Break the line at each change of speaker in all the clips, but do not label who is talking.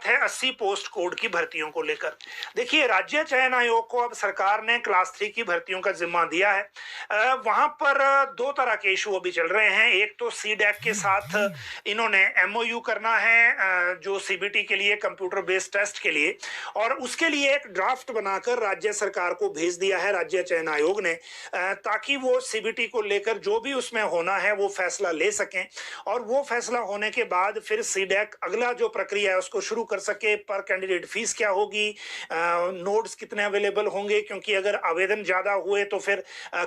बात है 80 post code की भर्तियों को लेकर। देखिए, राज्य चयन आयोग को अब सरकार ने क्लास 3 की भर्तियों का जिम्मा दिया है। वहां पर दो तरह के इशू अभी चल रहे हैं। एक तो सीडैक के साथ इन्होंने एमओयू करना है, जो सीबीटी के लिए, कंप्यूटर बेस्ड टेस्ट के लिए, और उसके लिए एक ड्राफ्ट बनाकर राज्य सरकार को भेज दिया है राज्य चयन आयोग ने, ताकि वो सीबीटी को लेकर जो भी उसमें होना है वो फैसला ले सकें, और वो फैसला होने के बाद फिर सीडैक अगला जो प्रक्रिया है उसको शुरू कर सके। पर कैंडिडेट फीस क्या होगी, नोट्स कितने अवेलेबल होंगे, क्योंकि अगर आवेदन ज्यादा हुए तो फिर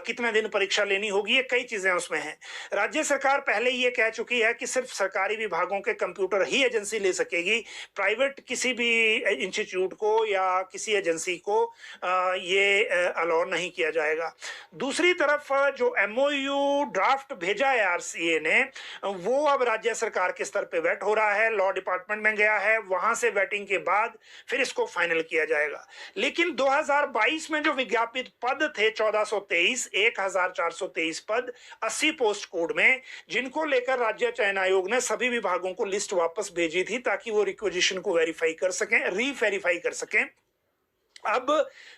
कितने दिन परीक्षा लेनी होगी, ये कई चीजें उसमें हैं। राज्य सरकार पहले ये कह चुकी है कि सिर्फ सरकारी विभागों के कंप्यूटर ही एजेंसी ले सकेगी, प्राइवेट किसी भी इंस्टीट्यूट को या किसी एजेंसी को ये अलाउ नहीं किया जाएगा। दूसरी तरफ जो एमओयू ड्राफ्ट भेजा है आरसीए ने, वो अब राज्य सरकार के स्तर पे वेट हो रहा है, लॉ डिपार्टमेंट में गया है, वहां से वेटिंग के बाद फिर इसको फाइनल किया जाएगा। लेकिन 2022 में जो विज्ञापित पद थे 1423, 1423 पद 80 पोस्ट कोड में, जिनको लेकर राज्य चयन आयोग ने सभी विभागों को लिस्ट वापस भेजी थी ताकि वो रिक्वेजिशन को वेरीफाई कर सकें, रीवेरीफाई कर सकें। अब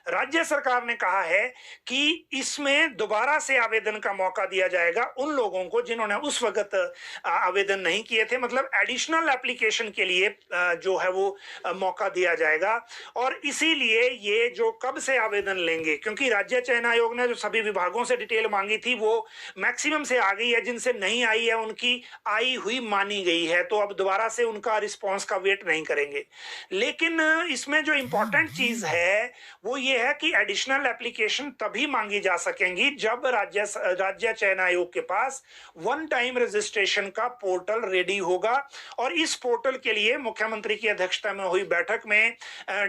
राज्य सरकार ने कहा है कि इसमें दोबारा से आवेदन का मौका दिया जाएगा उन लोगों को जिन्होंने उस वक्त आवेदन नहीं किए थे, मतलब एडिशनल एप्लीकेशन के लिए जो है वो मौका दिया जाएगा। और इसीलिए ये जो कब से आवेदन लेंगे, क्योंकि राज्य चयन आयोग ने जो सभी विभागों से डिटेल मांगी थी वो मैक्सिमम से आ गई है, जिनसे नहीं आई है उनकी आई हुई मानी गई है, तो अब दोबारा से उनका रिस्पॉन्स का वेट नहीं करेंगे। लेकिन इसमें जो इंपॉर्टेंट चीज है वो ये है कि एडिशनल एप्लीकेशन तभी मांगी जा सकेंगी जब राज्य चयन आयोग के पास वन टाइम रजिस्ट्रेशन का पोर्टल रेडी होगा। और इस पोर्टल के लिए मुख्यमंत्री की अध्यक्षता में हुई बैठक में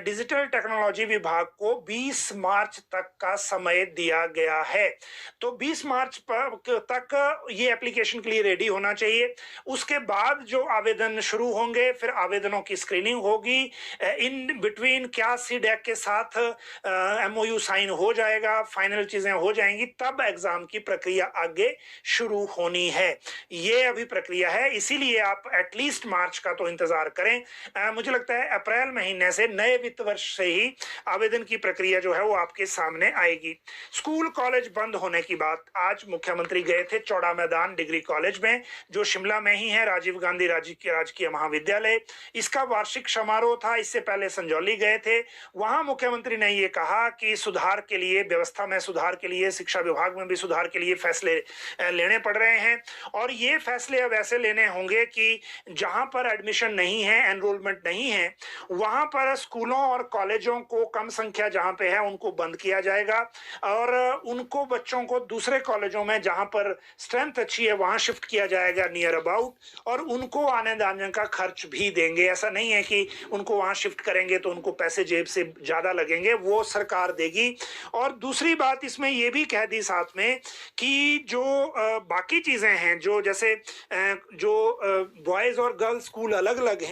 डिजिटल टेक्नोलॉजी विभाग को 20 मार्च तक का समय दिया गया है। तो 20 मार्च तक ये एप्लीकेशन के लिए रेडी होना चाहिए। उसके बाद जो आवेदन शुरू होंगे, फिर आवेदनों की स्क्रीनिंग होगी, इन बिटवीन क्या सीडैक के साथ एमओयू साइन हो जाएगा, फाइनल चीजें हो जाएंगी, तब एग्जाम की प्रक्रिया आगे शुरू होनी है। ये अभी प्रक्रिया है, इसीलिए आप एटलीस्ट मार्च का तो इंतजार करें। मुझे लगता है अप्रैल महीने से, नए वित्त वर्ष से ही आवेदन की प्रक्रिया जो है वो आपके सामने आएगी। स्कूल कॉलेज बंद होने की बात, आज मुख्यमंत्री गए थे चौड़ा मैदान डिग्री कॉलेज में, जो शिमला में ही है, राजीव गांधी राजकीय महाविद्यालय। इसका वार्षिक समारोह था, इससे पहले संजौली गए थे। वहां मुख्यमंत्री ने ये कहा कि सुधार के लिए, व्यवस्था में सुधार के लिए, शिक्षा विभाग में भी सुधार के लिए फैसले लेने पड़ रहे हैं। और ये फैसले अब ऐसे लेने होंगे कि जहां पर एडमिशन नहीं है, एनरोलमेंट नहीं है, वहां पर स्कूलों और कॉलेजों को, कम संख्या जहां पे है उनको बंद किया जाएगा, और उनको, बच्चों को दूसरे कॉलेजों में जहां पर स्ट्रेंथ अच्छी है वहां शिफ्ट किया जाएगा नियर अबाउट, और उनको आने जाने का खर्च भी देंगे। ऐसा नहीं है कि उनको वहां शिफ्ट करेंगे तो उनको पैसे जेब से ज्यादा लगेंगे, वो सरकार देगी। और दूसरी बात इसमें ये भी कह दी साथ में कि जो बाकी चीजें हैं, जो जैसे जो बॉयज और गर्ल्स स्कूल अलग अलग हैं,